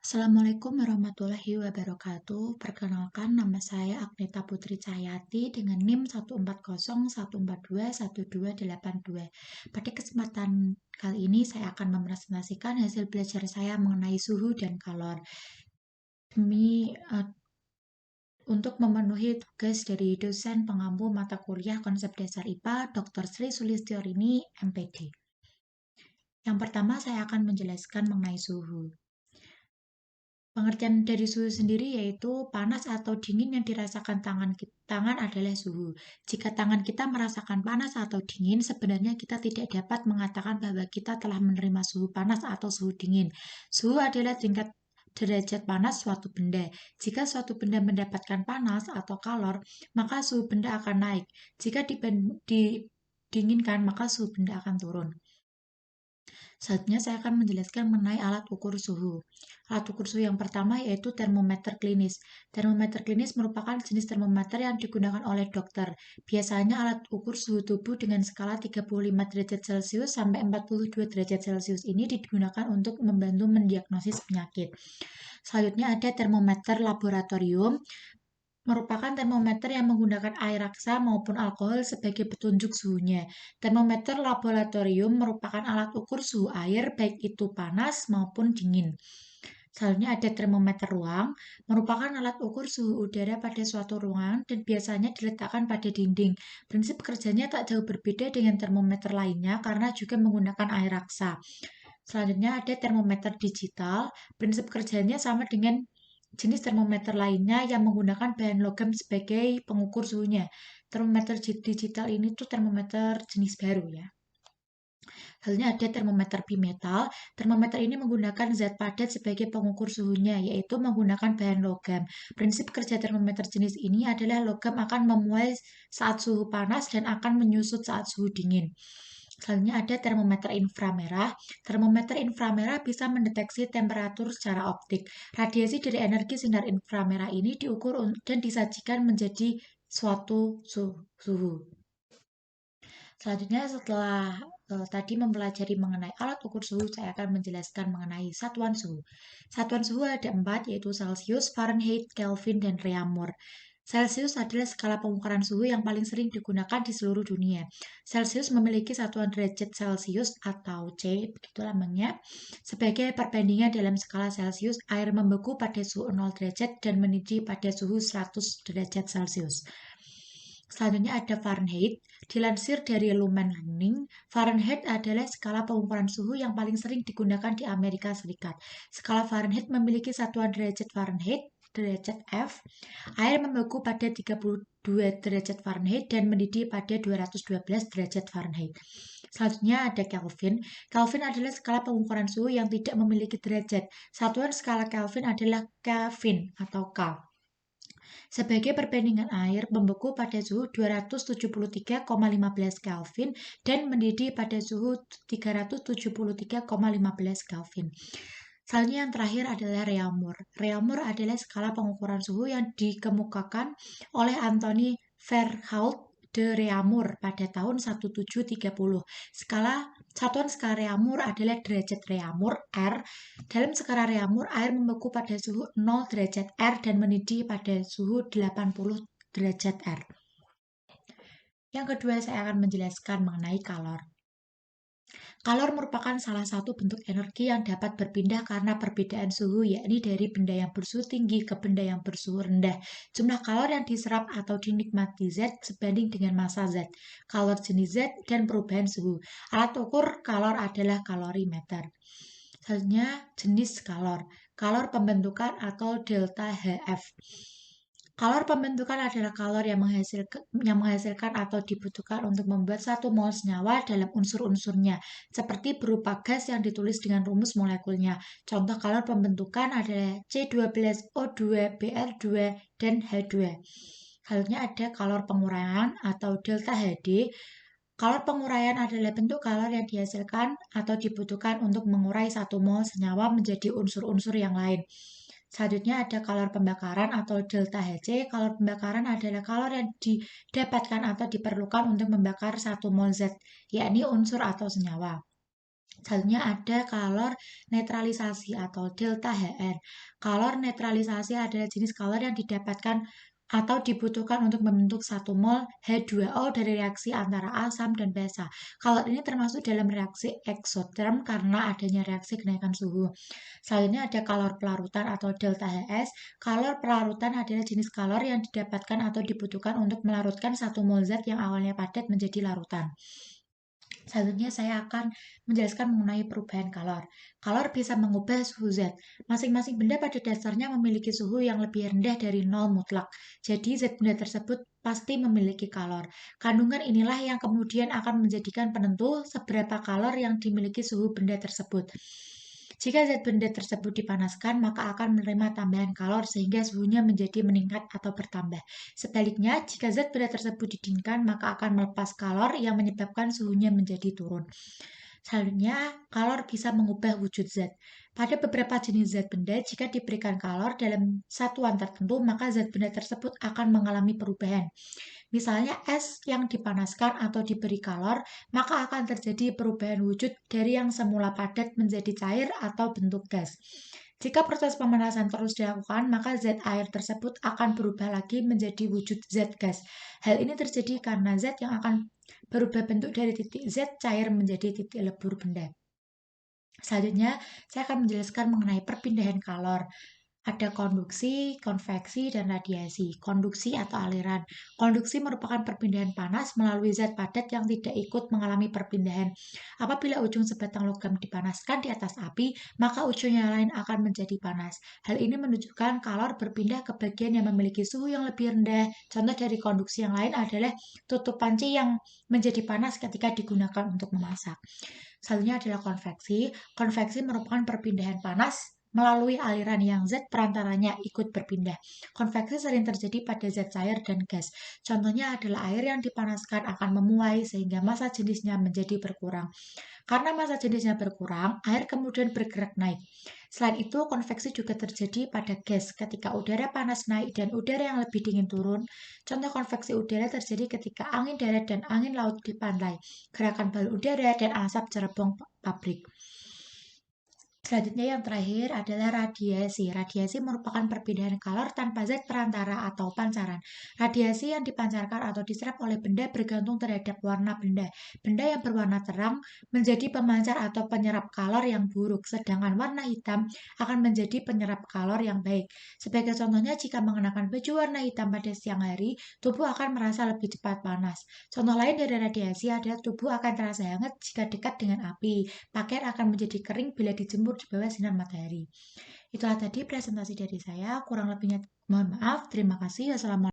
Assalamualaikum warahmatullahi wabarakatuh. Perkenalkan, nama saya Agneta Putri Cahyati dengan NIM 14014211282. Pada kesempatan kali ini saya akan mempresentasikan hasil belajar saya mengenai suhu dan kalor. Demi untuk memenuhi tugas dari dosen pengampu mata kuliah konsep dasar IPA, Dr. Sri Sulistyorini, MPD. Yang pertama, saya akan menjelaskan mengenai suhu. Pengertian dari suhu sendiri yaitu panas atau dingin yang dirasakan tangan adalah suhu. Jika tangan kita merasakan panas atau dingin, sebenarnya kita tidak dapat mengatakan bahwa kita telah menerima suhu panas atau suhu dingin. Suhu adalah tingkat derajat panas suatu benda. Jika suatu benda mendapatkan panas atau kalor, maka suhu benda akan naik. Jika didinginkan, maka suhu benda akan turun. Selanjutnya saya akan menjelaskan mengenai alat ukur suhu. Alat ukur suhu yang pertama yaitu termometer klinis. Termometer klinis merupakan jenis termometer yang digunakan oleh dokter. Biasanya alat ukur suhu tubuh dengan skala 35 derajat Celcius sampai 42 derajat Celcius ini digunakan untuk membantu mendiagnosis penyakit. Selanjutnya ada termometer laboratorium, merupakan termometer yang menggunakan air raksa maupun alkohol sebagai petunjuk suhunya. Termometer laboratorium merupakan alat ukur suhu air, baik itu panas maupun dingin. Selanjutnya ada termometer ruang, merupakan alat ukur suhu udara pada suatu ruangan dan biasanya diletakkan pada dinding. Prinsip kerjanya tak jauh berbeda dengan termometer lainnya karena juga menggunakan air raksa. Selanjutnya ada termometer digital, prinsip kerjanya sama dengan jenis termometer lainnya yang menggunakan bahan logam sebagai pengukur suhunya. Termometer digital ini tuh termometer jenis baru ya. Selanjutnya ada termometer bimetal. Termometer ini menggunakan zat padat sebagai pengukur suhunya, yaitu menggunakan bahan logam. Prinsip kerja termometer jenis ini adalah logam akan memuai saat suhu panas dan akan menyusut saat suhu dingin. Selanjutnya ada termometer inframerah. Termometer inframerah bisa mendeteksi temperatur secara optik. Radiasi dari energi sinar inframerah ini diukur dan disajikan menjadi suatu suhu. Selanjutnya setelah tadi mempelajari mengenai alat ukur suhu, saya akan menjelaskan mengenai satuan suhu. Satuan suhu ada 4, yaitu Celcius, Fahrenheit, Kelvin, dan Reaumur. Celcius adalah skala pengukuran suhu yang paling sering digunakan di seluruh dunia. Celcius memiliki satuan derajat Celcius atau C, begitu lambangnya. Sebagai perbandingan dalam skala Celcius, air membeku pada suhu 0 derajat dan mendidih pada suhu 100 derajat Celcius. Selanjutnya ada Fahrenheit. Dilansir dari Lumen Learning, Fahrenheit adalah skala pengukuran suhu yang paling sering digunakan di Amerika Serikat. Skala Fahrenheit memiliki satuan derajat Fahrenheit, derajat F. Air membeku pada 32 derajat Fahrenheit dan mendidih pada 212 derajat Fahrenheit. Selanjutnya ada Kelvin. Kelvin adalah skala pengukuran suhu yang tidak memiliki derajat. Satuan skala Kelvin adalah Kelvin atau K. Sebagai perbandingan air membeku pada suhu 273,15 Kelvin dan mendidih pada suhu 373,15 Kelvin. Selanjutnya yang terakhir adalah Reaumur. Reaumur adalah skala pengukuran suhu yang dikemukakan oleh Anthony Verhault de Reaumur pada tahun 1730. Satuan skala Reaumur adalah derajat Reaumur R. Dalam skala Reaumur, air membeku pada suhu 0 derajat R dan mendidih pada suhu 80 derajat R. Yang kedua, saya akan menjelaskan mengenai kalor. Kalor merupakan salah satu bentuk energi yang dapat berpindah karena perbedaan suhu, yakni dari benda yang bersuhu tinggi ke benda yang bersuhu rendah. Jumlah kalor yang diserap atau dinikmati Z sebanding dengan massa Z, kalor jenis Z, dan perubahan suhu. Alat ukur kalor adalah kalorimeter. Selanjutnya, jenis kalor. Kalor pembentukan atau delta HF. Kalor pembentukan adalah kalor yang menghasilkan atau dibutuhkan untuk membuat satu mol senyawa dalam unsur-unsurnya, seperti berupa gas yang ditulis dengan rumus molekulnya. Contoh kalor pembentukan adalah C12O2Br2 dan H2. Selanjutnya ada kalor penguraian atau delta HD. Kalor penguraian adalah bentuk kalor yang dihasilkan atau dibutuhkan untuk mengurai satu mol senyawa menjadi unsur-unsur yang lain. Selanjutnya ada kalor pembakaran atau delta Hc. Kalor pembakaran adalah kalor yang didapatkan atau diperlukan untuk membakar satu mol zat, yakni unsur atau senyawa. Selanjutnya ada kalor netralisasi atau delta HR. Kalor netralisasi adalah jenis kalor yang didapatkan atau dibutuhkan untuk membentuk 1 mol H2O dari reaksi antara asam dan basa. Kalor ini termasuk dalam reaksi eksoterm karena adanya reaksi kenaikan suhu. Selanjutnya ada kalor pelarutan atau delta HS. Kalor pelarutan adalah jenis kalor yang didapatkan atau dibutuhkan untuk melarutkan 1 mol zat yang awalnya padat menjadi larutan. Selanjutnya saya akan menjelaskan mengenai perubahan kalor. Kalor bisa mengubah suhu zat. Masing-masing benda pada dasarnya memiliki suhu yang lebih rendah dari nol mutlak. Jadi zat benda tersebut pasti memiliki kalor. Kandungan inilah yang kemudian akan menjadikan penentu seberapa kalor yang dimiliki suhu benda tersebut. Jika zat benda tersebut dipanaskan, maka akan menerima tambahan kalor sehingga suhunya menjadi meningkat atau bertambah. Sebaliknya, jika zat benda tersebut didinginkan, maka akan melepas kalor yang menyebabkan suhunya menjadi turun. Selanjutnya, kalor bisa mengubah wujud zat. Pada beberapa jenis zat benda, jika diberikan kalor dalam satuan tertentu, maka zat benda tersebut akan mengalami perubahan. Misalnya es yang dipanaskan atau diberi kalor, maka akan terjadi perubahan wujud dari yang semula padat menjadi cair atau bentuk gas. Jika proses pemanasan terus dilakukan, maka zat air tersebut akan berubah lagi menjadi wujud zat gas. Hal ini terjadi karena zat yang akan berubah bentuk dari titik Z cair menjadi titik lebur benda. Selanjutnya, saya akan menjelaskan mengenai perpindahan kalor. Ada konduksi, konveksi, dan radiasi. Konduksi atau aliran. Konduksi merupakan perpindahan panas melalui zat padat yang tidak ikut mengalami perpindahan. Apabila ujung sebatang logam dipanaskan di atas api, maka ujung yang lain akan menjadi panas. Hal ini menunjukkan kalor berpindah ke bagian yang memiliki suhu yang lebih rendah. Contoh dari konduksi yang lain adalah tutup panci yang menjadi panas ketika digunakan untuk memasak. Selanjutnya adalah konveksi. Konveksi merupakan perpindahan panas melalui aliran yang zat perantaranya ikut berpindah. Konveksi sering terjadi pada zat cair dan gas. Contohnya adalah air yang dipanaskan akan memuai sehingga massa jenisnya menjadi berkurang. Karena massa jenisnya berkurang, air kemudian bergerak naik. Selain itu, konveksi juga terjadi pada gas ketika udara panas naik dan udara yang lebih dingin turun. Contoh konveksi udara terjadi ketika angin darat dan angin laut di pantai, gerakan balon udara, dan asap cerebong pabrik. Selanjutnya yang terakhir adalah radiasi. Radiasi merupakan perpindahan kalor tanpa zat perantara atau pancaran. Radiasi yang dipancarkan atau diserap oleh benda bergantung terhadap warna benda. Benda yang berwarna terang menjadi pemancar atau penyerap kalor yang buruk, sedangkan warna hitam akan menjadi penyerap kalor yang baik. Sebagai contohnya, jika mengenakan baju warna hitam pada siang hari, tubuh akan merasa lebih cepat panas. Contoh lain dari radiasi adalah tubuh akan terasa hangat jika dekat dengan api. Pakaian akan menjadi kering bila dijemur di bawah sinar matahari. Itulah tadi presentasi dari saya. Kurang lebihnya mohon maaf. Terima kasih. Wassalamualaikum.